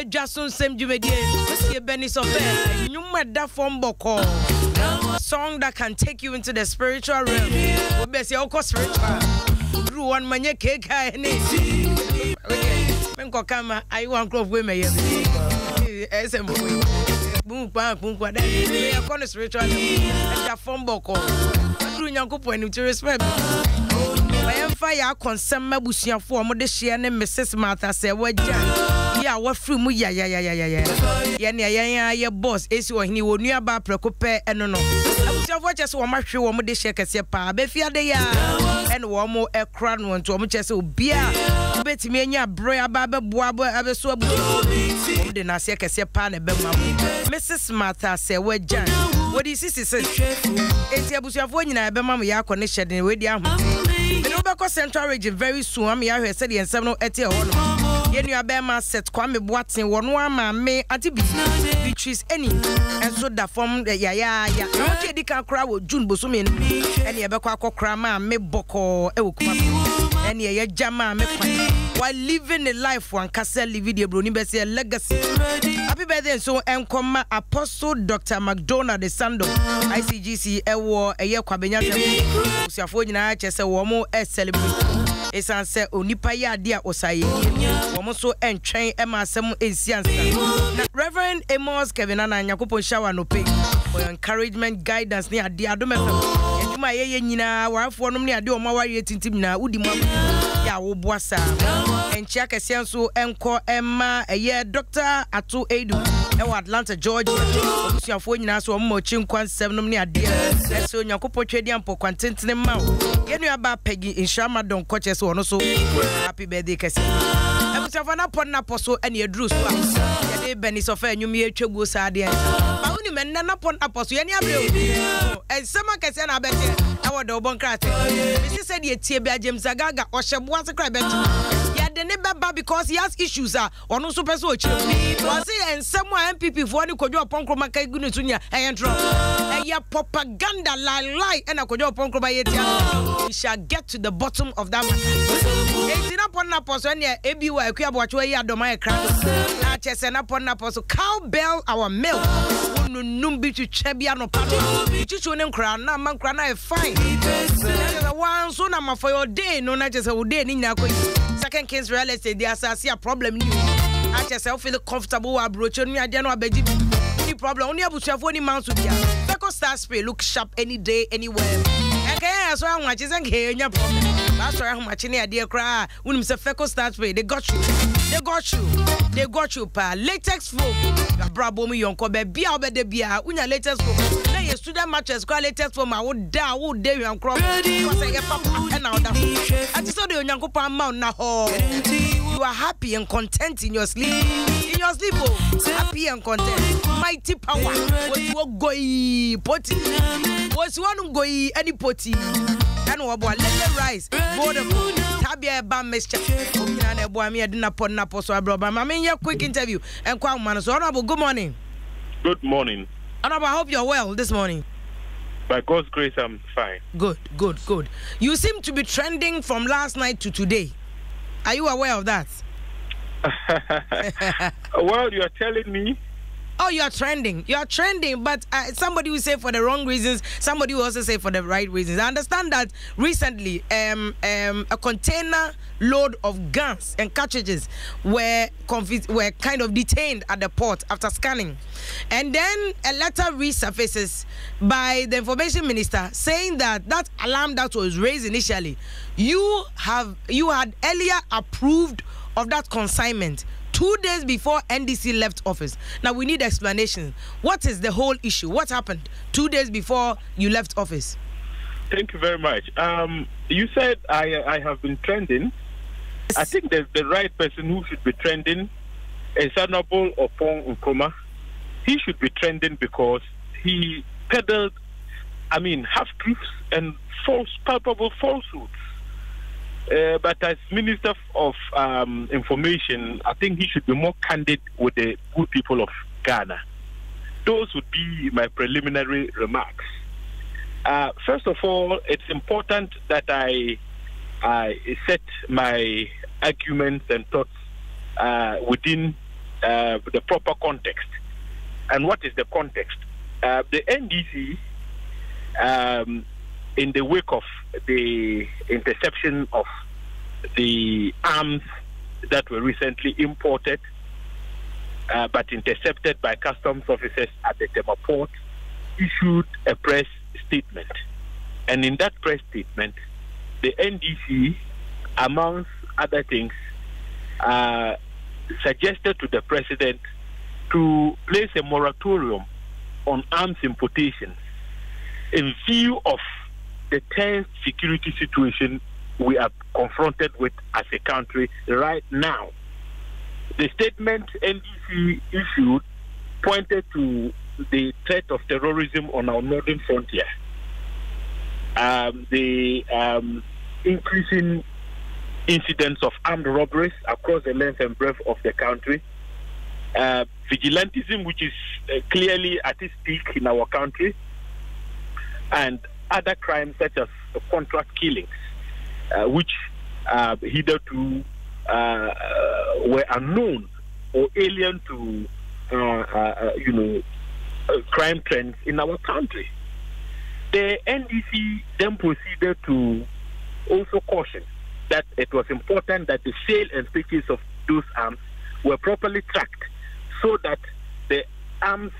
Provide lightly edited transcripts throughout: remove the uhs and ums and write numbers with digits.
ye Dwaso Nsem jumedie ye beni sofe nyuma da form boko song that can take you into the spiritual realm obese oko spiritual ru one manye keka ene menko kama I want crop we me ye SM boom kwa da ye ko spiritual da form boko ru nyankopon ni to respect I am fire concern mabusiafo omo de hye ne Mrs. Martha se waja ya wa free mu ya ne ya boss esi ohini wonu aba preko pe eno no abusiafo chese wo mahwe wo mo de hye kese pa be fiade ya ene wo mo ekra no nto wo chese obia betimi anya bro aba beboa abeso abu wo de na se kese pa na be ma Mrs. Martha se waja what is this enti abusiafo nyina be ma ya connection ne we di ahu Obeko Central Region very soon. I'm here said the Nsem no ete ho no. Ye nua be ma set Kwame Boaten wono ama me ati Beatrice any and so that from ya. No ke di kan kra wo June bosomi no. Ene ye beko akokra ma me boko e wo kuma. Ene ye jama me kwan. While living a life one castle live the broni be say legacy. Happy birthday so enkoma Apostle Dr. McDonald the Sando ICGC ewo eye kwabenya tem. Usiafo nyina chese wo mo celebrate esan se onipa ya dia osaye wo mo so entwen e ma asem ensiansa na Reverend Amos Kevin Ananyakopon shower no pay for encouragement guidance ni ade Adom eduma ye nyina warafo nom ni ade o ma wari tintim na udi mo ya wo boasa enchia kese so enko emma eye Dr. Atu Edu e wa Atlanta Georgia obusuafo nyina so mo chinkwan sem nom ni ade ese Onyankopon twedi ampo kwantentene ma yenu aba Peggy Inshama don coaches so no so happy birthday kese ebusuafo na pon na poso ene edru so ya de beni so fa enwum ye twegu sa ade ba woni men na pon aposo ye ni abre ensema kese na bete awo de obonkrate mesi said ye tie bia James Agaga o hyebo ase kra bete ya de ne beba because he has issues ono so person o chire was ensema MPP for ni kodwo oponkro maka igunu tunya eyentro eya propaganda lie and akodwo oponkro ba ye tia we shall get to the bottom of that matter etina pon na poso ene ebiwa akuabwacho ye Adom kra na chese na pon na poso cowbell our milk numbi to chebia no pado chichu ne nkra na mankra na e fine one so na ma for your day no na just a day ni nyako second Kings real estate they assess a problem ni I just feel comfortable approach no ade no abeji any problem only abusuafo ni manso dia Feco Star Spray look sharp any day anywhere okay so anwa chese nke nya problem that's why how much ni ade kra unim se Feco Star Spray they got you pa latex foam brabo mu yonko be bia obede bia unya latex foam na ye student mattress kwa latex foam a wo de wan kro because say papa na oda ati so de onyankopon amount na ho you are happy and content in your sleep happy and content mighty power wo goi poti was one goi any poti and wo lele rice beautiful tabia ba mescha omina na ebo ami edina pon na poso abroba ma me quick interview and kwa man so honorable good morning. Good morning. Honorable, I hope you're well this morning. By God's grace I'm fine. Good. You seem to be trending from last night to today. Are you aware of that? Well, you are telling me. Oh, you are trending, but somebody will say for the wrong reasons, somebody will also say for the right reasons. I understand that recently a container load of guns and cartridges were kind of detained at the port after scanning. And then a letter resurfaces by the information minister saying that alarm that was raised initially, you had earlier approved of that consignment 2 days before NDC left office. Now we need explanation. What is the whole issue? What happened 2 days before you left office? Thank you very much. You said I have been trending. Yes. I think the right person who should be trending is Honorable Opon Nkrumah. He should be trending because he peddled, half-truths and palpable falsehoods. But as Minister of Information, I think he should be more candid with the good people of Ghana. Those would be my preliminary remarks. First of all, it's important that I set my arguments and thoughts within the proper context. And what is the context? The NDC, in the wake of the interception of the arms that were recently imported, but intercepted by customs officers at the Tema port, issued a press statement. And in that press statement, the NDC, amongst other things, suggested to the president to place a moratorium on arms importations in view of the tense security situation we are confronted with as a country right now. The statement NDC issued pointed to the threat of terrorism on our northern frontier, the increasing incidents of armed robberies across the length and breadth of the country, vigilantism, which is clearly at its peak in our country, and other crimes such as contract killings, which hitherto were unknown or alien to crime trends in our country. The NDC then proceeded to also caution that it was important that the sale and purchase of those arms were properly tracked so that the arms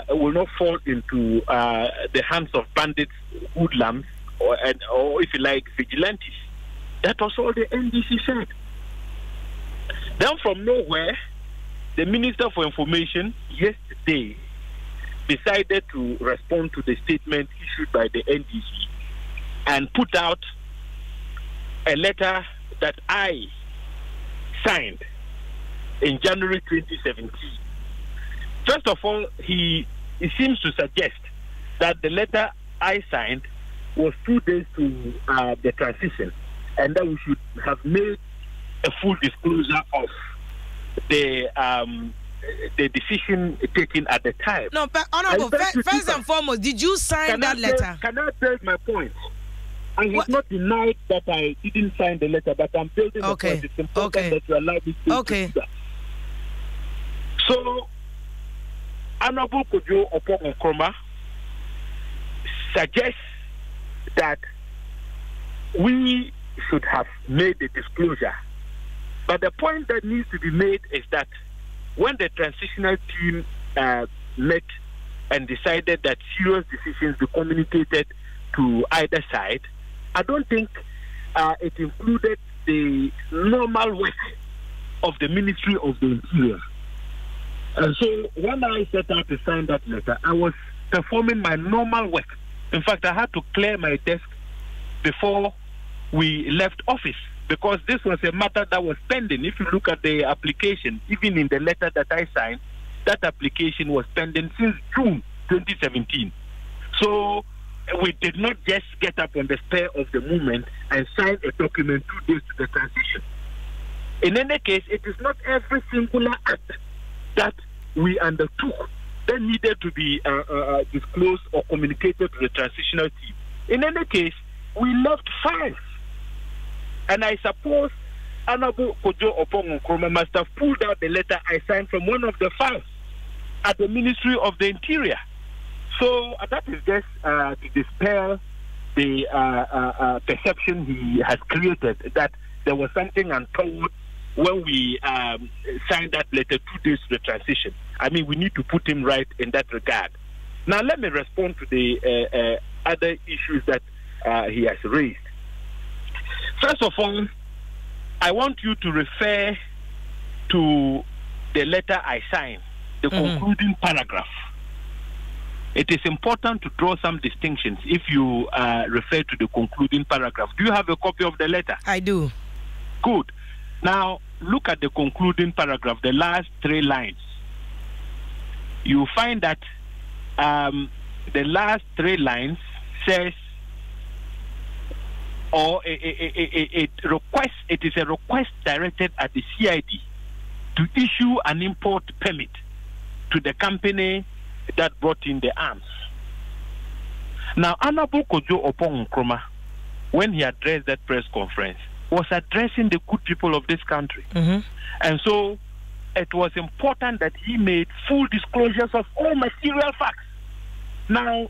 will not fall into the hands of bandits, hoodlums, or if you like, vigilantes. That was all the NDC said. Then from nowhere, the Minister for Information yesterday decided to respond to the statement issued by the NDC and put out a letter that I signed in January 2017. First of all, he seems to suggest that the letter I signed was 2 days to the transition, and that we should have made a full disclosure of the decision taken at the time. No, but Honorable, first and foremost, did you sign that letter? Can I tell my point? I have not denied that I didn't sign the letter, but I'm building the point. It's important that you allow me to do that. So, Honorable Kojo Opong Nkrumah suggests that we should have made the disclosure. But the point that needs to be made is that when the transitional team met and decided that serious decisions be communicated to either side, I don't think it included the normal work of the Ministry of the Interior. And so when I set out to sign that letter, I was performing my normal work. In fact, I had to clear my desk before we left office because this was a matter that was pending. If you look at the application, even in the letter that I signed, that application was pending since June 2017. So we did not just get up on the spur of the moment and sign a document 2 days to the transition. In any case, it is not every singular act that we undertook that needed to be disclosed or communicated to the transitional team. In any case, we left 5. And I suppose Honorable Kojo Opong Nkrumah must have pulled out the letter I signed from one of the 5 at the Ministry of the Interior. So that is just to dispel the perception he has created that there was something untoward when we signed that letter 2 days to the transition. I mean, we need to put him right in that regard. Now, let me respond to the other issues that he has raised. First of all, I want you to refer to the letter I signed, the concluding paragraph. It is important to draw some distinctions if you refer to the concluding paragraph. Do you have a copy of the letter? I do. Good. Now, look at the concluding paragraph, the last 3 lines. You find that the last 3 lines says, or it is a request directed at the CID to issue an import permit to the company that brought in the arms. Now, Honorable Kojo Opong Nkrumah, when he addressed that press conference, was addressing the good people of this country. And so it was important that he made full disclosures of all material facts. Now,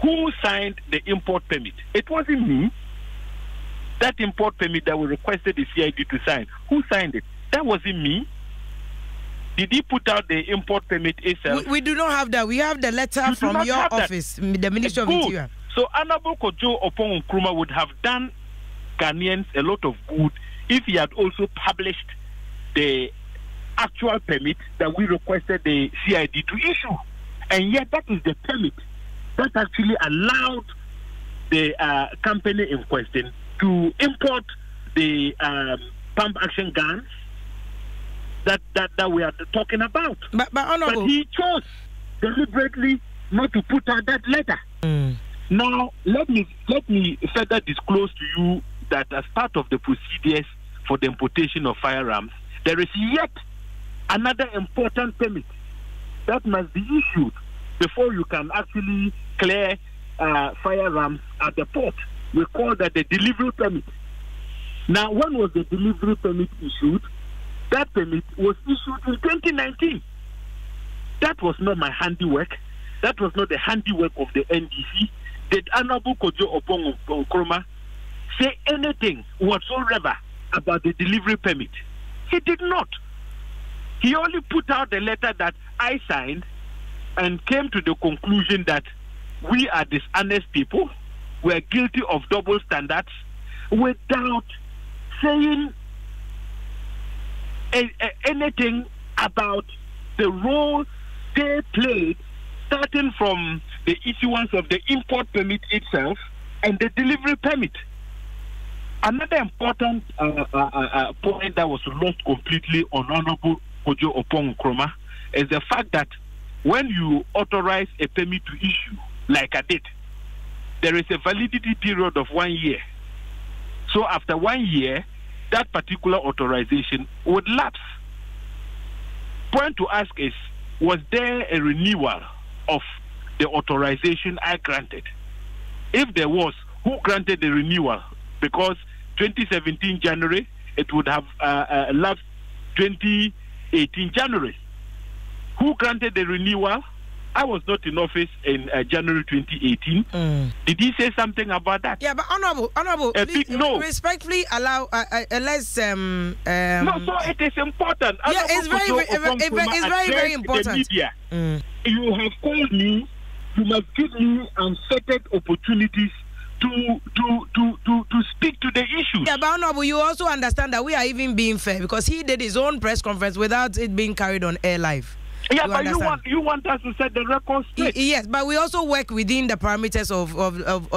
who signed the import permit? It wasn't me. That import permit that we requested the CID to sign, who signed it? That wasn't me. Did he put out the import permit itself? We do not have that. We have the letter from your office, the Ministry of Interior. So Honorable Kojo Oppong Nkrumah would have done Ghanaians a lot of good if he had also published the actual permit that we requested the CID to issue. And yet that is the permit that actually allowed the company in question to import the pump action guns that we are talking about. But he chose deliberately not to put out that letter. Now, let me further disclose to you that as part of the procedures for the importation of firearms, there is yet another important permit that must be issued before you can actually clear firearms at the port. We call that the delivery permit. Now, when was the delivery permit issued? That permit was issued in 2019. That was not my handiwork. That was not the handiwork of the NDC. Did Honorable Kojo Oppong Nkrumah say anything whatsoever about the delivery permit? He did not. He only put out the letter that I signed and came to the conclusion that we are dishonest people, we are guilty of double standards, without saying anything about the role they played, starting from the issuance of the import permit itself and the delivery permit. Another important point that was lost completely on Honorable Kojo Oppong Nkrumah is the fact that when you authorize a permit to issue, like I did, there is a validity period of 1 year. So after 1 year, that particular authorization would lapse. Point to ask is, was there a renewal of the authorization I granted? If there was, who granted the renewal? Because 2017 January, it would have lapsed 2018 January. Who granted the renewal? I was not in office in January 2018. Did he say something about that? Yeah, but honorable, please, no. Respectfully allow let's no, so it is important. Yeah, it's very important. Media. You have called me. You must give me unfettered opportunities to speak to the issues. Yeah, but honorable, you also understand that we are even being fair because he did his own press conference without it being carried on air live. Yeah, but you want us to set the record straight. Yes, but we also work within the parameters of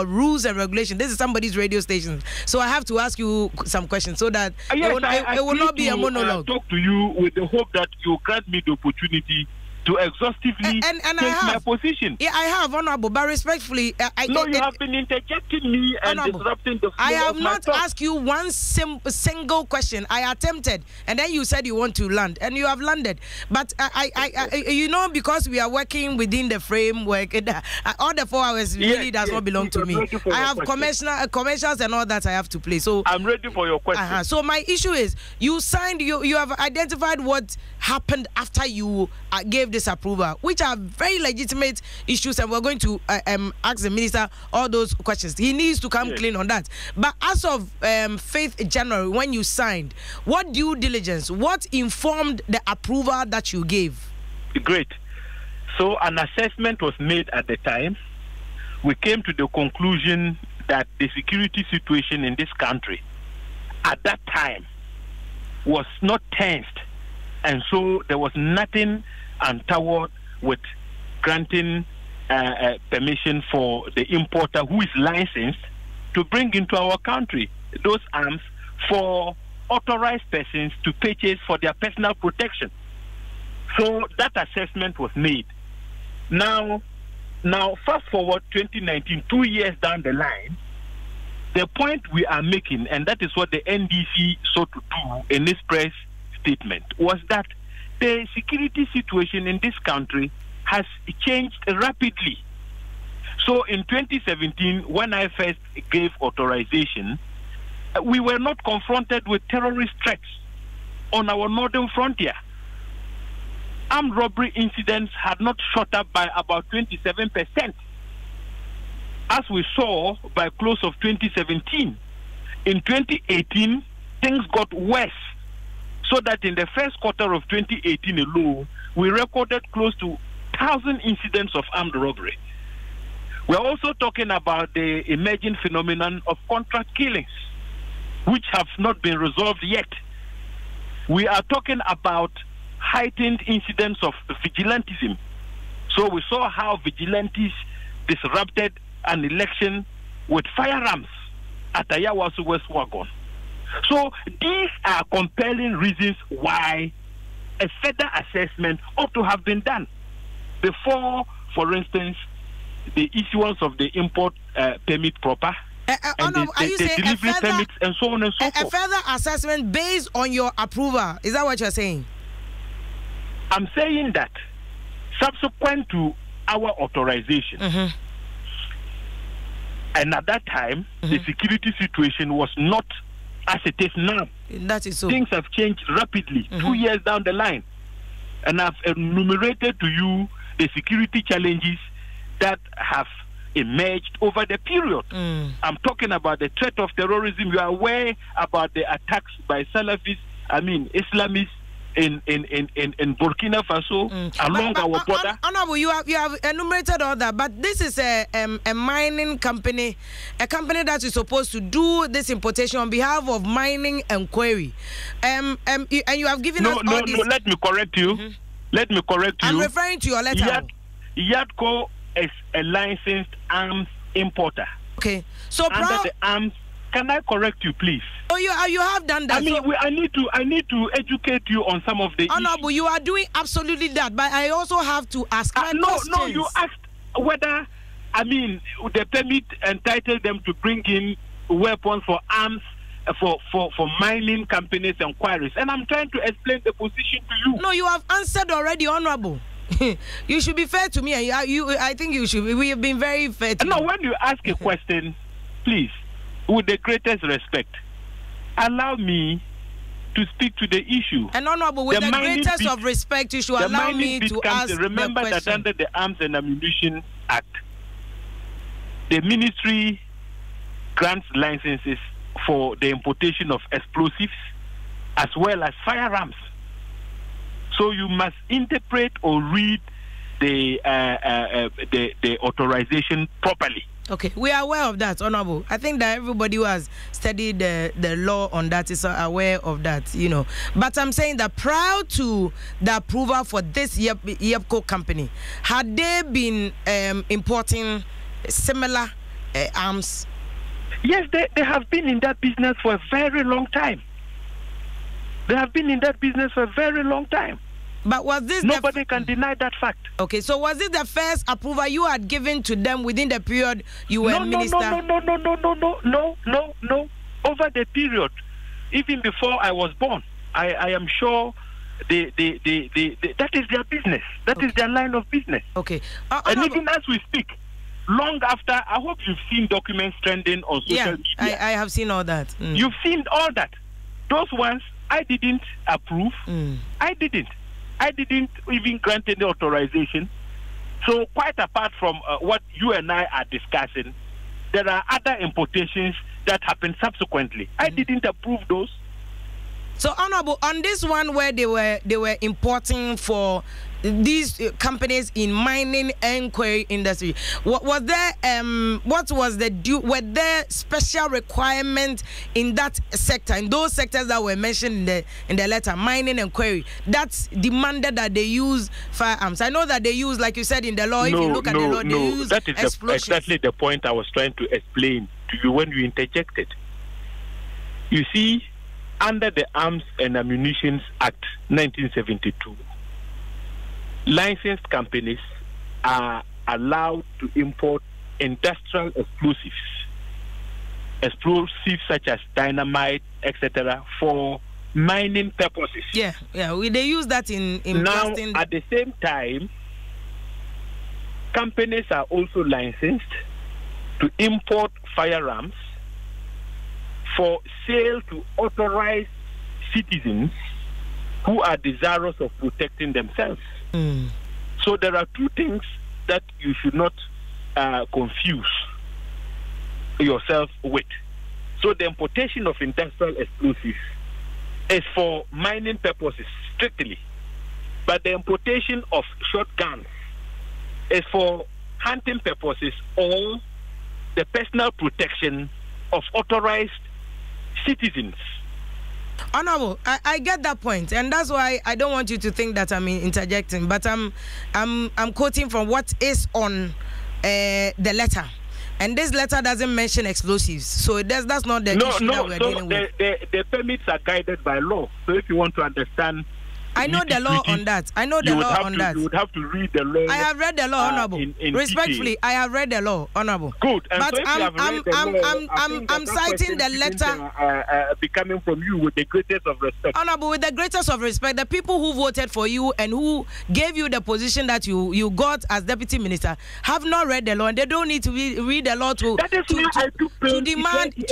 rules and regulations. This is somebody's radio station, so I have to ask you some questions so that it will not be a monologue. Talk to you with the hope that you grant me the opportunity to exhaustively take my position. Yeah, I have, honorable, but respectfully, you have been interjecting me and disrupting the flow. I have not asked you one single question. I attempted, and then you said you want to land, and you have landed. But you know, because we are working within the framework, all the 4 hours really does not belong to me. I have commercials and all that I have to play. So I'm ready for your question. So my issue is, you signed, you have identified what happened after you gave this approval, which are very legitimate issues, and we're going to ask the minister all those questions. He needs to come clean on that. But as of 5th January, when you signed, what due diligence, what informed the approval that you gave? Great. So an assessment was made at the time. We came to the conclusion that the security situation in this country at that time was not tensed, and so there was nothing untoward with granting permission for the importer who is licensed to bring into our country those arms for authorized persons to purchase for their personal protection. So that assessment was made. Now fast forward 2019, 2 years down the line, the point we are making, and that is what the NDC sought to do in this press statement, was that the security situation in this country has changed rapidly. So in 2017, when I first gave authorization, we were not confronted with terrorist threats on our northern frontier. armed robbery incidents had not shot up by about 27%, as we saw by close of 2017. In 2018, things got worse, so that in the first quarter of 2018 alone, we recorded close to 1,000 incidents of armed robbery. We're also talking about the emerging phenomenon of contract killings, which have not been resolved yet. We are talking about heightened incidents of vigilantism. So we saw how vigilantes disrupted an election with firearms at Ayawaso West Wagon. So these are compelling reasons why a further assessment ought to have been done before, for instance, the issuance of the import permit proper, and the delivery permits, and so on and so forth. A further assessment based on your approval. Is that what you're saying? I'm saying that subsequent to our authorization, and at that time, the security situation was not as it is now. That is so. Things have changed rapidly 2 years down the line. And I've enumerated to you the security challenges that have emerged over the period. I'm talking about the threat of terrorism. You are aware about the attacks by Salafis, Islamists in Burkina Faso along our border. Honorable, you have enumerated all that, but this is a mining company, a company that is supposed to do this importation on behalf of mining and quarry. And you have given us all this. No, let me correct you. Let me correct you. I'm referring to your letter. Yadco is a licensed arms importer. Okay. So under the arms, can I correct you, please? Oh, you have done that. I need to educate you on some of the Honorable, you are doing absolutely that, but I also have to ask my questions. No, you asked whether, the permit entitled them to bring in weapons for arms for mining companies and quarries, and I'm trying to explain the position to you. No, you have answered already, Honorable. You should be fair to me. I think you should. We have been very fair to you. No, when you ask a question, please, with the greatest respect, allow me to speak to the issue. And Honorable, with the greatest of respect, you should allow me to ask remember the question. That under the Arms and Ammunition Act, the ministry grants licenses for the importation of explosives as well as firearms. So you must interpret or read the authorization properly. Okay, we are aware of that, Honorable. I think that everybody who has studied the law on that is aware of that, But I'm saying that prior to the approval for this YEPCO company, had they been importing similar arms? Yes, they have been in that business for a very long time. They have been in that business for a very long time. But was this nobody can deny that fact? Okay, so was this the first approval you had given to them within the period you were minister? No. Over the period, even before I was born, I am sure that is their business. That is their line of business. Okay. And even as we speak, long after, I hope you've seen documents trending on social media. I have seen all that. You've seen all that. Those ones I didn't approve. I didn't even grant any authorization. So quite apart from what you and I are discussing, there are other importations that happened subsequently. I didn't approve those. So, Honorable, on this one where they were importing for these companies in mining and quarry industry, were there special requirement in that sector, in those sectors that were mentioned in the letter, mining and quarry, that demanded that they use firearms? I know that they use, like you said in the law, if you look at the law, they use explosions. Exactly the point I was trying to explain to you when you interjected. You see, under the Arms and Ammunition Act 1972, licensed companies are allowed to import industrial explosives such as dynamite, etc., for mining purposes. They use that in now, at the same time, companies are also licensed to import firearms for sale to authorized citizens who are desirous of protecting themselves. So there are two things that you should not confuse yourself with. So the importation of industrial explosives is for mining purposes strictly, but the importation of shotguns is for hunting purposes or the personal protection of authorized citizens. Honorable, I get that point, and that's why I don't want you to think that I'm interjecting, but I'm quoting from what is on the letter. And this letter doesn't mention explosives, so that's not the issue that we're dealing with. The permits are guided by law. So if you want to understand, I know the law on that. I know the law on that. You would have to read the law. I have read the law, Honorable. Respectfully, I have read the law, Honorable. Good. And but so I'm citing the letter. Be coming from you with the greatest of respect. Honorable, with the greatest of respect, the people who voted for you and who gave you the position that you got as deputy minister have not read the law, and they don't need to read the law to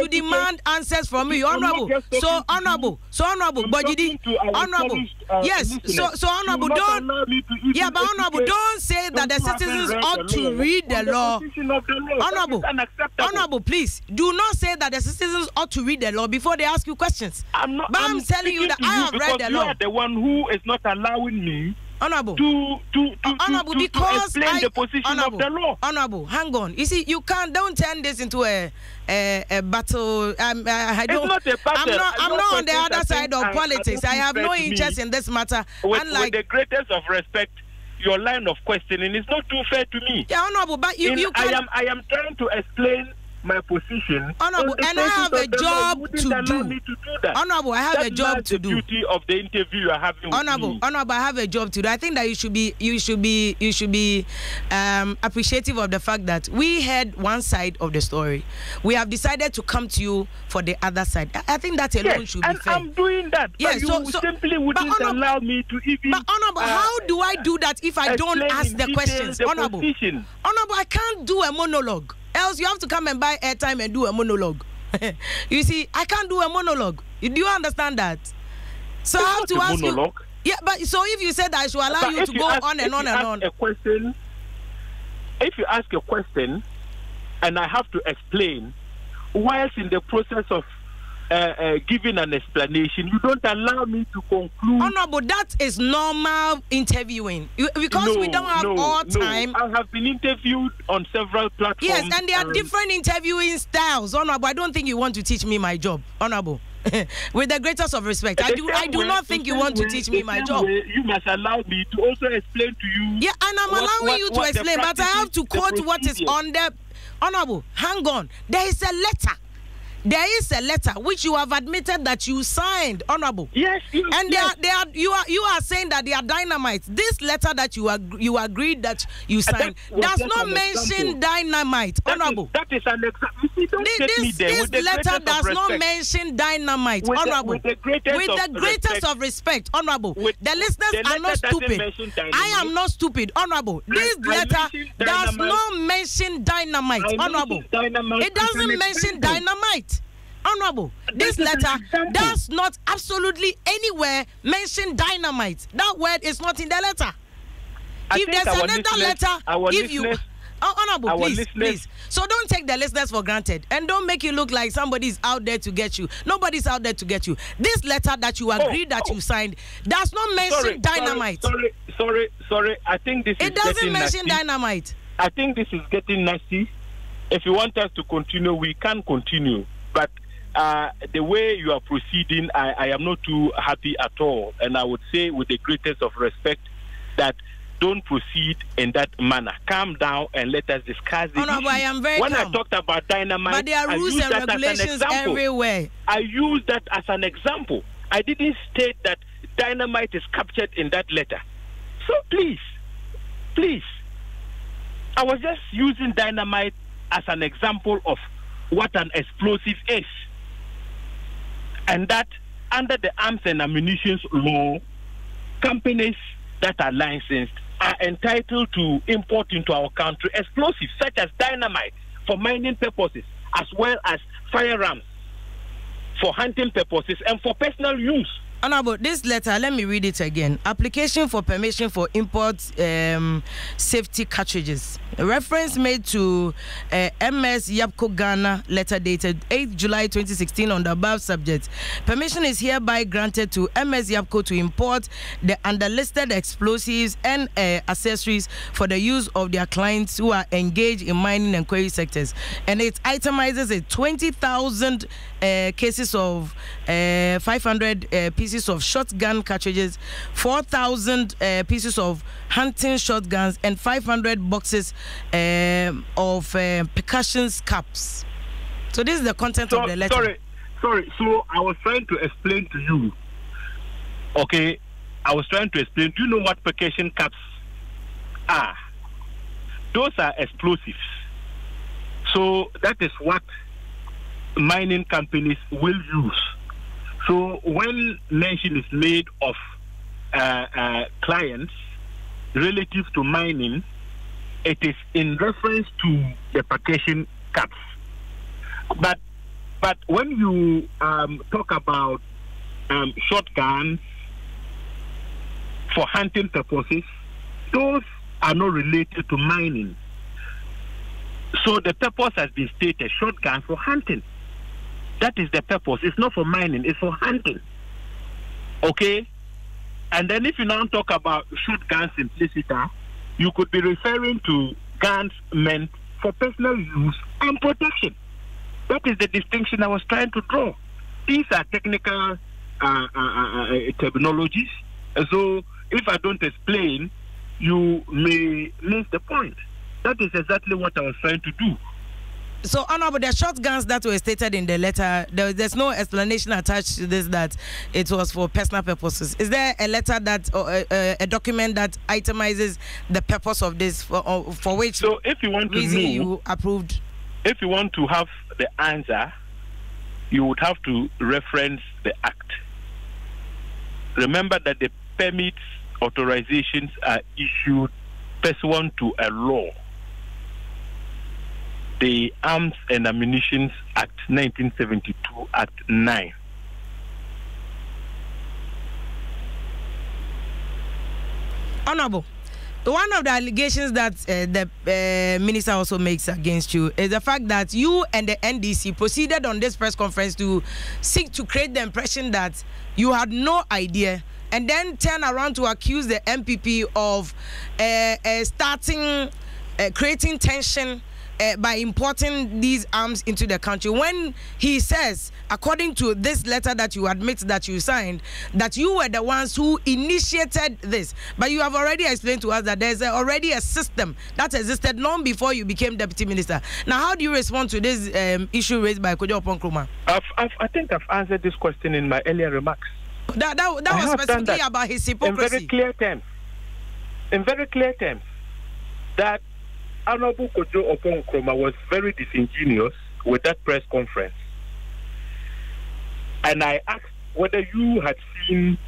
demand answers from you, Honorable. So honorable, Bojidi, Honorable. Yes, so Honorable, don't. Yeah, but Honorable, don't say that the citizens ought to read the law. Honorable, please do not say that the citizens ought to read the law before they ask you questions. I'm telling you that I have read the law. You are the one who is not allowing me. Honorable, to explain the position of the law. Honorable, hang on. You see, don't turn this into a battle. I don't. It's not a battle. I'm not on the other side of politics. I have no interest in this matter. With the greatest of respect, your line of questioning is not too fair to me. Yeah, Honorable, but you can. I am trying to explain my position. Honorable, and I have a job to do. Honorable, I have a job to do. That's the beauty of the interview you are having. Honorable, I have a job to do. I think that you should be appreciative of the fact that we heard one side of the story. We have decided to come to you for the other side. I think that alone should be fair. I'm doing that. Yes, you simply wouldn't allow me to even. But Honorable, how do I do that if I don't ask the questions? Honorable, I can't do a monologue. Else you have to come and buy airtime and do a monologue. You see, I can't do a monologue. Do you understand that? So I have to ask you. Yeah, but so if you said I should allow you to go on and on and on. If you ask a question, and I have to explain, whilst in the process of giving an explanation, you don't allow me to conclude. Honorable, that is normal interviewing. Because we don't have all time. I have been interviewed on several platforms. Yes, and there are different interviewing styles. Honorable, I don't think you want to teach me my job. Honorable. With the greatest of respect, I do not think you want to teach me my job. You must allow me to also explain to you. Yeah, and I'm allowing you to explain, but I have to quote what is on the. Honorable, hang on. There is a letter. There is a letter which you have admitted that you signed, Honorable. Yes. And you are saying that they are dynamite. This letter that you agreed that you signed does not mention dynamite, Honorable. That is an example. This letter does not mention dynamite, Honorable. With the greatest of respect, Honorable. The listeners are not stupid. I am not stupid, Honorable. This letter does not mention dynamite, Honorable. It doesn't mention dynamite. Honorable, this letter does not absolutely anywhere mention dynamite. That word is not in the letter. If there's another letter, Honorable, please. So don't take the listeners for granted and don't make it look like somebody's out there to get you. Nobody's out there to get you. This letter that you agreed that you signed does not mention dynamite. Sorry. I think this it doesn't mention dynamite. I think this is getting nasty. If you want us to continue, we can continue. But the way you are proceeding, I am not too happy at all. And I would say with the greatest of respect that don't proceed in that manner. Calm down and let us discuss this. No, I am very When calm. I talked about dynamite, but there are rules and regulations everywhere. I used that as an example. I didn't state that dynamite is captured in that letter. So please, I was just using dynamite as an example of what an explosive is. And that under the arms and ammunition law, companies that are licensed are entitled to import into our country explosives such as dynamite for mining purposes, as well as firearms for hunting purposes and for personal use. Honorable, this letter, let me read it again. Application for permission for import safety cartridges. A reference made to MS Yapco Ghana letter dated 8 July 2016 on the above subject. Permission is hereby granted to MS Yapco to import the underlisted explosives and accessories for the use of their clients who are engaged in mining and quarry sectors. And it itemizes it 20,000 cases of 500 pieces of shotgun cartridges, 4,000 pieces of hunting shotguns, and 500 boxes of percussion caps. So this is the content of the letter. Sorry. So I was trying to explain to you. Okay, I was trying to explain. Do you know what percussion caps are? Those are explosives. So that is what mining companies will use. So when mention is made of clients relative to mining, it is in reference to the percussion caps. But when you talk about shotguns for hunting purposes, those are not related to mining. So the purpose has been stated: shotgun for hunting. That is the purpose. It's not for mining, it's for hunting. Okay? And then if you now talk about shotguns implicitly, you could be referring to guns meant for personal use and protection. That is the distinction I was trying to draw. These are technical terminologies. So if I don't explain, you may miss the point. That is exactly what I was trying to do. So, Honorable, the shotguns that were stated in the letter, there's no explanation attached to this that it was for personal purposes. Is there a letter that, or a document that itemizes the purpose of this for which? So, if you want to know, you approved. If you want to have the answer, you would have to reference the act. Remember that the permits, authorizations are issued pursuant to a law. The Arms and Ammunition Act 1972, Act 9. Honorable, one of the allegations that the minister also makes against you is the fact that you and the NDC proceeded on this press conference to seek to create the impression that you had no idea, and then turn around to accuse the MPP of creating tension by importing these arms into the country, when he says, according to this letter that you admit that you signed, that you were the ones who initiated this. But you have already explained to us that there's already a system that existed long before you became deputy minister. Now, how do you respond to this issue raised by Kojo Nkrumah? I think I've answered this question in my earlier remarks. That was specifically about his hypocrisy. In very clear terms, that Honorable Kojo Nkrumah was very disingenuous with that press conference. And I asked whether you had seen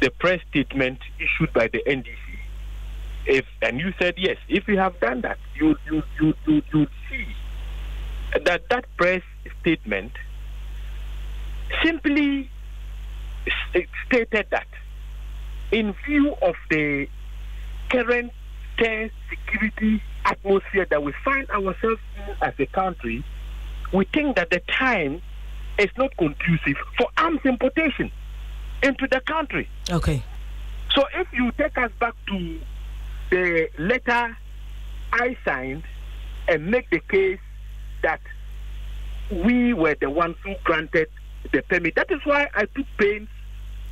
the press statement issued by the NDC. And you said yes. If you have done that, you'd see that press statement simply stated that in view of the current security atmosphere that we find ourselves in as a country, we think that the time is not conducive for arms importation into the country. Okay. So if you take us back to the letter I signed and make the case that we were the ones who granted the permit, that is why I took pains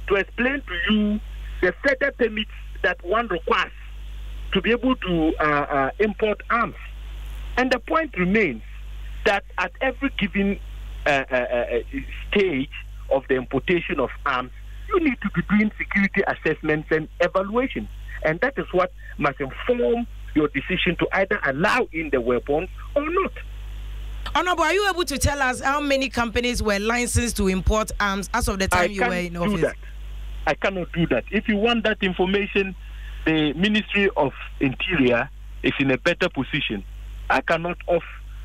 to explain to you the further permits that one requires to be able to import arms. And the point remains that at every given stage of the importation of arms, you need to be doing security assessments and evaluations. And that is what must inform your decision to either allow in the weapons or not. Honorable, are you able to tell us how many companies were licensed to import arms as of the time you were in office? I cannot do that. If you want that information, the Ministry of Interior is in a better position. I cannot, off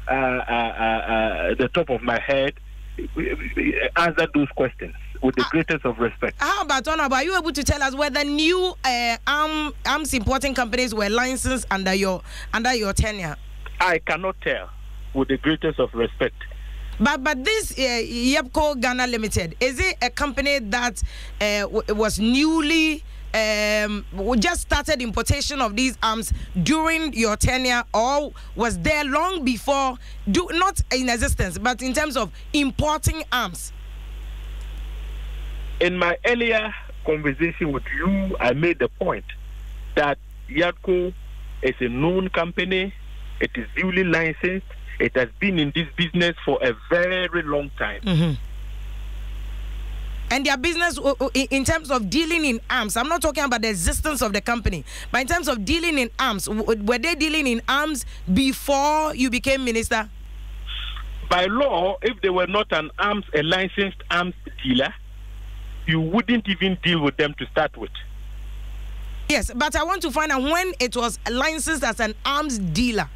the top of my head, answer those questions with the greatest of respect. How about Honorable? Are you able to tell us whether new arms importing companies were licensed under your tenure? I cannot tell with the greatest of respect. But this Yepco Ghana Limited, is it a company that was newly just started importation of these arms during your tenure, or was there long before, not in existence, but in terms of importing arms? In my earlier conversation with you, I made the point that Yepco is a known company. It is duly licensed. It has been in this business for a very long time. Mm-hmm. And their business, in terms of dealing in arms, I'm not talking about the existence of the company, but in terms of dealing in arms, were they dealing in arms before you became minister? By law, if they were not a licensed arms dealer, you wouldn't even deal with them to start with. Yes, but I want to find out when it was licensed as an arms dealer.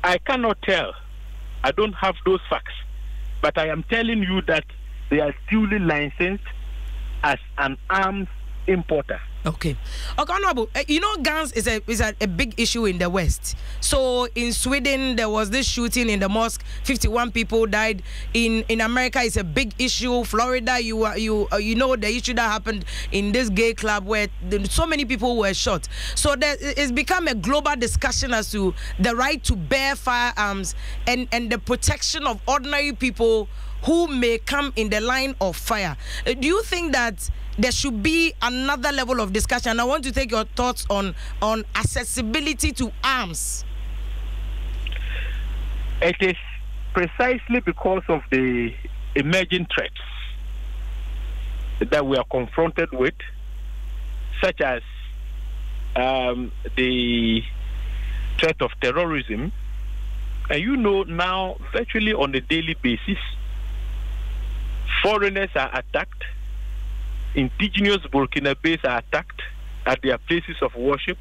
I cannot tell. I don't have those facts. But I am telling you that they are duly licensed as an arms importer. Okay. Honorable, you know, guns is a big issue in the West. So in Sweden, there was this shooting in the mosque. 51 people died. In America, it's a big issue. Florida, you know the issue that happened in this gay club where so many people were shot. So it's become a global discussion as to the right to bear firearms and the protection of ordinary people who may come in the line of fire. Do you think that there should be another level of discussion? I want to take your thoughts on accessibility to arms. It is precisely because of the emerging threats that we are confronted with, such as the threat of terrorism. And you know now, virtually on a daily basis, foreigners are attacked. Indigenous Burkinabés are attacked at their places of worship.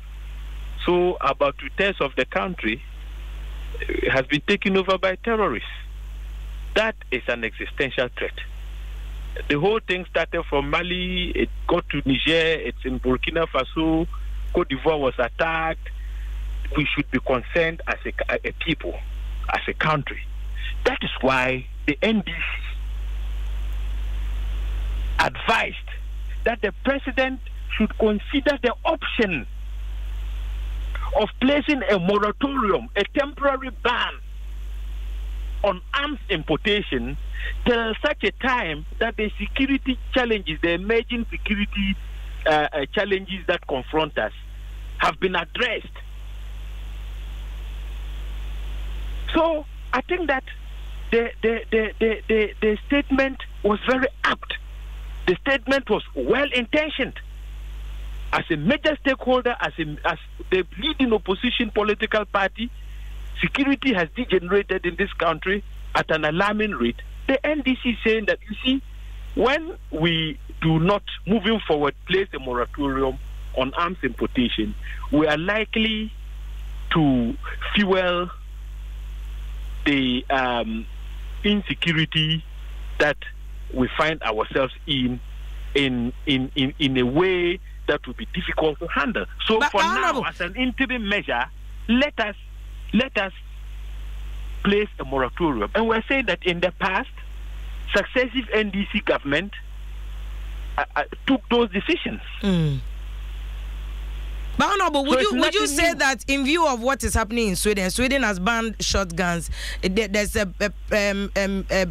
So about 2/3 of the country has been taken over by terrorists. That is an existential threat. The whole thing started from Mali, it got to Niger, it's in Burkina Faso, Cote d'Ivoire was attacked. We should be concerned as a people, as a country. That is why the NDC advised that the president should consider the option of placing a moratorium, a temporary ban on arms importation till such a time that the security challenges, the emerging security challenges that confront us have been addressed. So I think that the statement was very apt. The statement was well-intentioned. As a major stakeholder, as the leading opposition political party, security has degenerated in this country at an alarming rate. The NDC is saying that, you see, when we do not, moving forward, place a moratorium on arms importation, we are likely to fuel the insecurity that we find ourselves in a way that will be difficult to handle. So but for now, as an interim measure, let us place a moratorium. And we're saying that in the past, successive NDC government took those decisions. But Honorable, would you say that in view of what is happening in Sweden, Sweden has banned shotguns. There's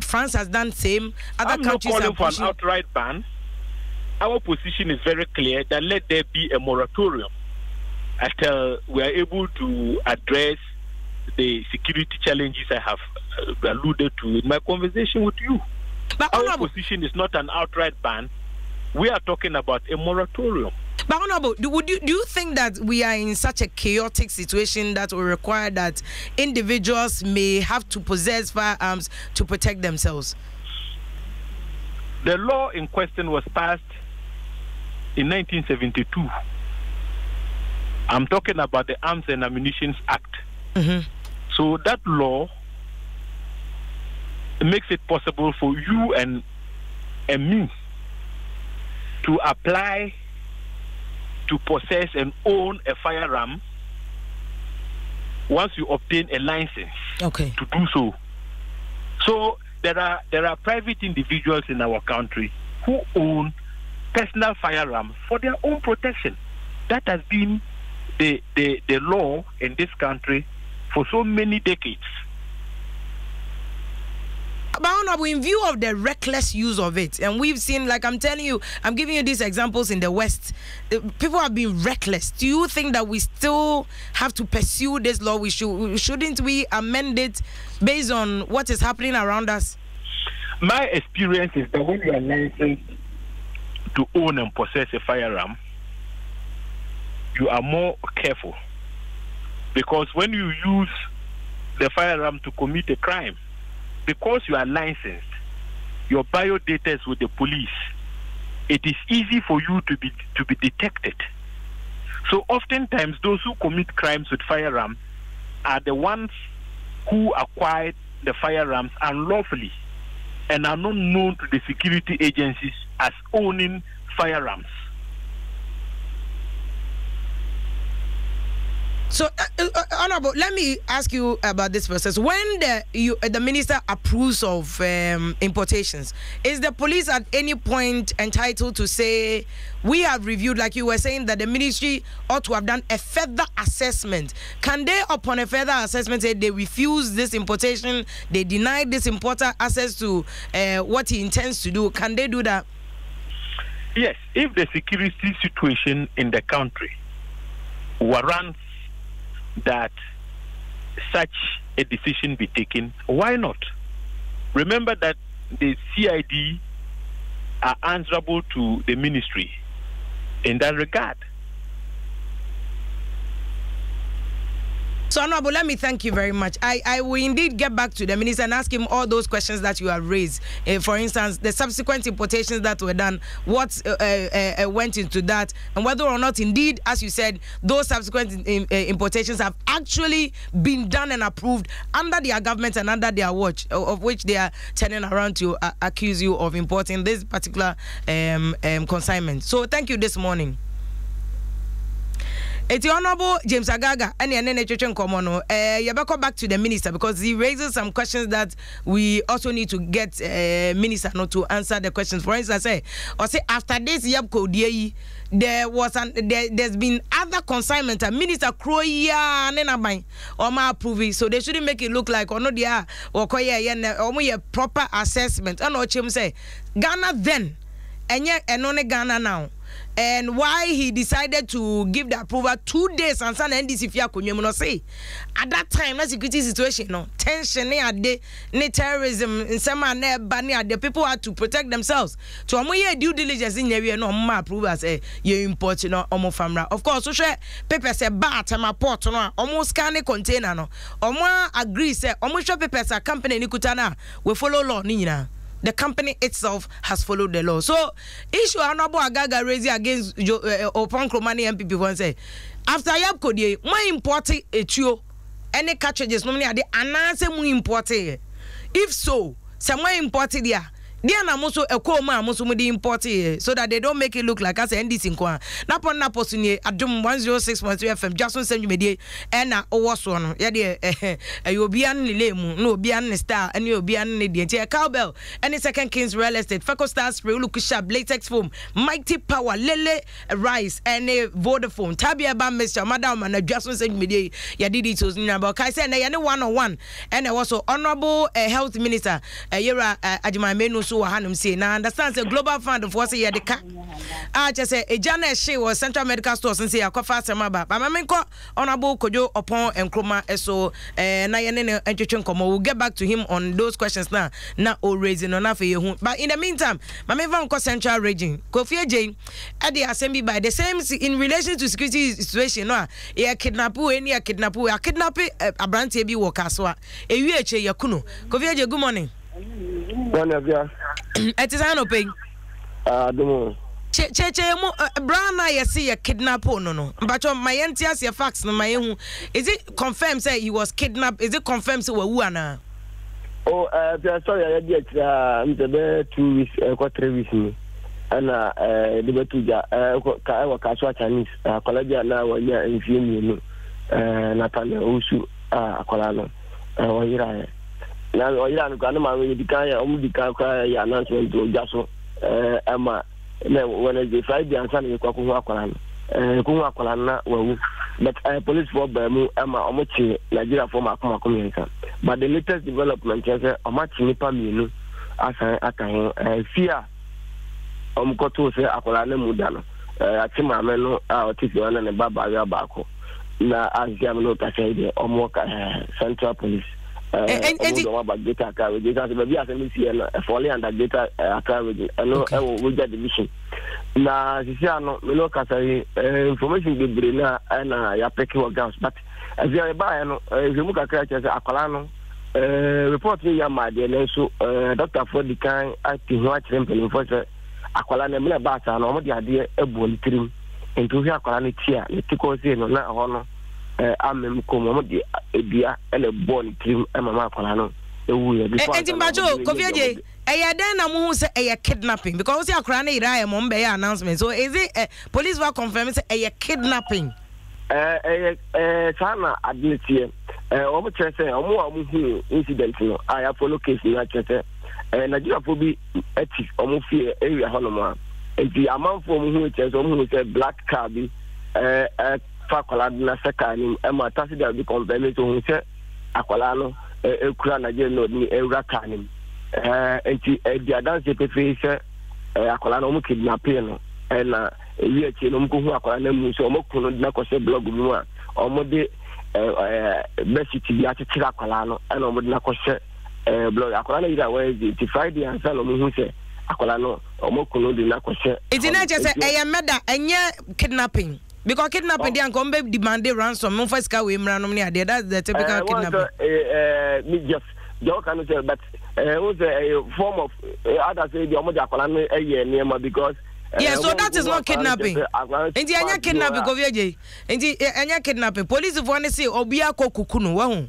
France has done same. Other countries are pushing for an outright ban. Our position is very clear that let there be a moratorium until we are able to address the security challenges I have alluded to in my conversation with you. But our position is not an outright ban. We are talking about a moratorium. But Honorable, do you think that we are in such a chaotic situation that will require that individuals may have to possess firearms to protect themselves? The law in question was passed in 1972. I'm talking about the Arms and Ammunition Act. Mm-hmm. So that law makes it possible for you and me to apply to possess and own a firearm once you obtain a license to do so. So there are private individuals in our country who own personal firearms for their own protection. That has been the law in this country for so many decades. But Honorable, in view of the reckless use of it, and we've seen, like I'm telling you, I'm giving you these examples in the West, people have been reckless. Do you think that we still have to pursue this law? Shouldn't we amend it based on what is happening around us? My experience is that when you are licensed to own and possess a firearm, you are more careful. Because when you use the firearm to commit a crime, because you are licensed, your biodata is with the police, it is easy for you to be detected. So oftentimes those who commit crimes with firearms are the ones who acquired the firearms unlawfully and are not known to the security agencies as owning firearms. So, Honorable, let me ask you about this process. When the minister approves of importations, is the police at any point entitled to say, we have reviewed, like you were saying, that the ministry ought to have done a further assessment? Can they, upon a further assessment, say they refuse this importation, they deny this importer access to what he intends to do? Can they do that? Yes, if the security situation in the country warrants that such a decision be taken, why not? Remember that the CID are answerable to the ministry in that regard. So, Honorable, let me thank you very much. I will indeed get back to the minister and ask him all those questions that you have raised. For instance, the subsequent importations that were done, what went into that, and whether or not indeed, as you said, those subsequent importations have actually been done and approved under their government and under their watch, of which they are turning around to accuse you of importing this particular consignment. So, thank you this morning. It's the Honorable James Agaga and you better back to the minister because he raises some questions that we also need to get minister not to answer the questions. For instance, after this there's been other consignment and minister Kroya and or ma approve, so they shouldn't make it look like or no dia or proper assessment. And Ochim say Ghana then and yet and only Ghana now. And why he decided to give the approval 2 days and send NDC Fia Kunyemuno say at that time, that security situation, no tension, ne terrorism, in some manner, the people had to protect themselves. So, I'm due diligence in your no ma approval say you import no omo famra. Of course, so share paper say bat and my port no almost scan container no. Omo agree say omo share papers a company ni kutana we follow law nina. The company itself has followed the law. So, issue Honorable Agaga raising against Opon Kromani MPP one say, after Yapko de, my imported a trio, any cartridges normally are the announce mu imported. If so, some more imported there. They are also a coma, most of the imported, so that they don't make it look like us and this in Kwa. Napon Naposuni, Adom 106.3 FM, Dwaso Nsem media, and Owason, Yadia, you'll be an lemu, no be an star, and you'll be an idiot. Cowbell, any second Kings real estate, Faco Star Spray, Lukusha, Latex Foam, Mighty Power, Lele, Rice, and a Vodafone, Tabia Bam, Mr. Madam, and a Dwaso Nsem media, Yadidi to Zinaba, Kaisa, and a 101, and also Honorable Health Minister, Yera Adima Menu. So Hanum say now understands the global fund of what's here the car. I just say a Janet she was Central Medical Stores and say a coffee samaba. But my menko Honorable Kojo upon and Kroma so Nayan and Chunkomo will get back to him on those questions now. Not all raising on for you. But in the meantime, my Mavan Central region, Kofi Jane at the assembly by the same in relation to security situation. No, a kidnapu any a kidnapu a kidnapping a brand TB Wakaswa. A UH Yakuno. Kofi Jane, good morning. It is an open. Adom. Brown, I see a kidnap. No. But my NTS, your facts, no, my own. Is it confirmed, say he was kidnapped? Is it confirmed, so Wana? Oh, sorry, I get 2 weeks, 3 weeks. And the Betuja, Kaswa Chinese, Colombia now, 1 year in June, Nathan Usu, Colano, or Iran. Now, Iran, Ganama, the guy, only the announcement to Jaso, Emma, when I Friday and Sunday, Kumakolan, Kumakolana, but police for Bemu, Emma, Omochi, Nigeria for Makuma community. But the latest development is a much nipa minu, as I can fear. Koto se akola ne mudano atima ameno otisi wana ne baba ya bako na aziam no ka say omo central police omo ba data ka we data be bia se mi sie na folly under data aka we no e wo division na sisi ano me no ka say information bebre na ya peke wa gas but as ya ba no mu ka ka say akola no report ya ma de na so doctor for the kind ati ho a kire mpelin for say akwala na mena ba sa na omo de ade ebu ntrim ento hwe akwala na tia ne tiko se no na ho no amem ko mo de ebia ele bo ntrim mama akwala no ewu ye before enti mbajo Kofieje eya den na mo hu se eya kidnapping because say akwala na ira mo mbe ya announcement so is it police were confirm say eya kidnapping sana admitie omo chere say omo hu incident no aya follow case na chere Nigeria for be eti omo fie area honoma enti amanfo omo hu che so omo hu say black car bi fakola na sekani e ma tasi da bi confirm to hu say akola no ekura Nigeria no ni ewra kanim enti di adanse pefe say akola no omo kidnapping no na ewie che no mko hu akola na mu so omo kunu na ko say blog mu a omo de besiti bi atitira akola no na omo de na ko say blog akola na ida we the Friday and salo mu hu say akola no omokunu di na kwese it na je say murder enye kidnapping because kidnapping dey anko mbe demand ransom no first ka we mra no ne that's the typical kidnapping me just can say but was a form of others say the omoja akola no niema because yeah, so that is not kidnapping. Enti anya kidnapping Kofieje. Enti anya kidnapping. Police for ne say obi akokuku no wa hu.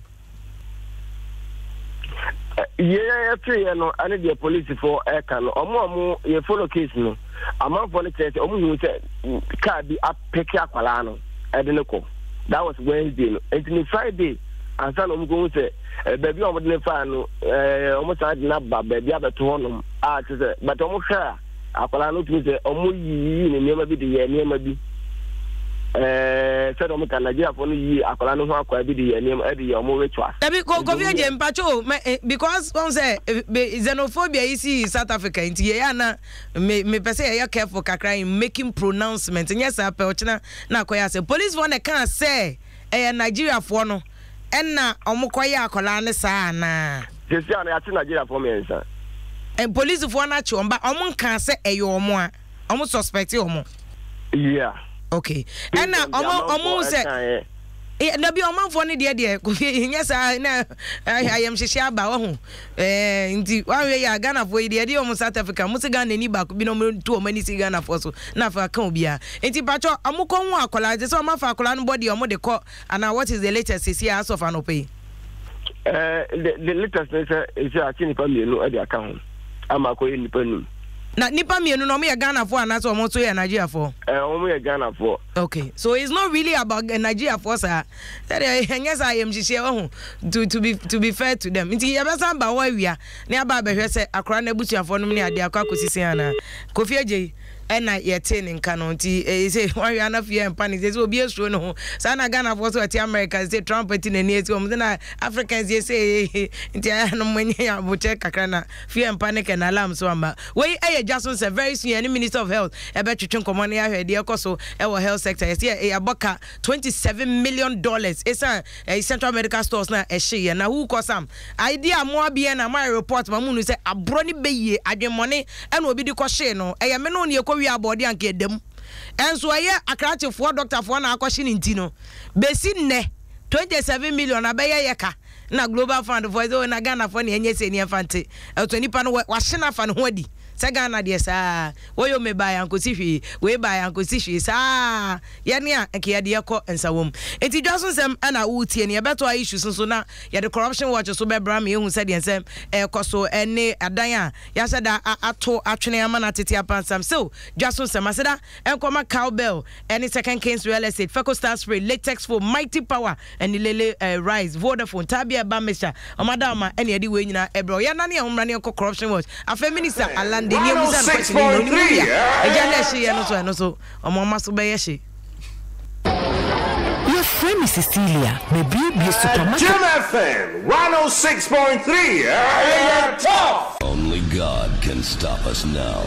Yeah, no, I need the police for air can. Omo ye follow case no. Among for the case, omo say car be up pick up palano. I didn't go. That was Wednesday. And Friday, and some omo go say baby omo dey fan omo say na ba baby abeto honom. Say but omo share apalano to say omo yi ni niam bi de ye niam bi. Said omo kan Nigeria for no yi akola no ho akwa bi de yanim e de omo ritual Dabi Kofieje mpacho because one say xenophobia is South Africa nti ye na me pese ye careful kakra in making pronouncement yes ape ochina na akoya say police one can say Nigeria for no na omo koya akola ne sa na jesi ana ya Nigeria for me nsa police for na chomba omo kan say omo a omo suspect omo yeah. Okay. And now, omo say, na bi omo fo ne de Kofie yes na I am shishia ba wo ho nti wa we ya Ghana fo de omo South Africa mo se Ghana ni ba ko bi no mo tu omo ni si Ghana fo so na fa kan obi a nti pacho omo ko hu akola je so omo fa akola no body omo de ko and what is the latest here as of anope the latest is a chini pa mi no e de aka ho ama ko ni pa nu na nipa mienu no me Ghana for and so omo so ya Nigeria for omo Ghana for okay so it's not really about Nigeria for sir yes I am share to be fair to them nti ya besa ba wa wia na aba be hwe se akora na busuafo no ne ade akwa kosisi ana Kofieje na yete ne nka no nti say wa wia na fie mpa ne say obi esuo no sa na Ghana for so ati America say Trump ati na eti omo na Africans say nti no mwenye ya boche kakra na fie mpa ne kana alarm so amba we Jason say very soon any minister of health ebe twetwe nkomo na ya hwede ekoso e wo health sector yes e aboka $27 million esa central medical stores na e hye na who kosam idea mo abia na my report ma munu say abro ni beye adwemone e na obi di ko hye no e ye me no ne ekowi abode anka edem enso ye akrachefo doctor fo na akohye ni ntino besi nne 27 million abeye yeka na global fund for na Ghana for na enye se ni infante to nipa no wa hye na fa no ho adi Sagana dear sa wo yo me buy anko si hwe we buy anko si hwe sa ye ne a nke de yakọ nsawom enti Dwaso Nsem ana wo tie ne beto a issues so na ye the corruption watch so be bra me hu se de nsem koso ene adan a ya se da ato atwene ama na tete apansam so Dwaso Nsem aseda enkoma cowbell any second Kings real estate Feco Star Spray latex for mighty power and lele rise Vodafone tabia ba mesha omadama ene edi we nyina ebro ya na ne homra ne corruption watch afa minister alande ni emusa no kwetini no ni eja na hye no so omoma so be ye hye. Your friend is Cecilia, maybe be supermarket. Jim FM 106.3. Only God can stop us now.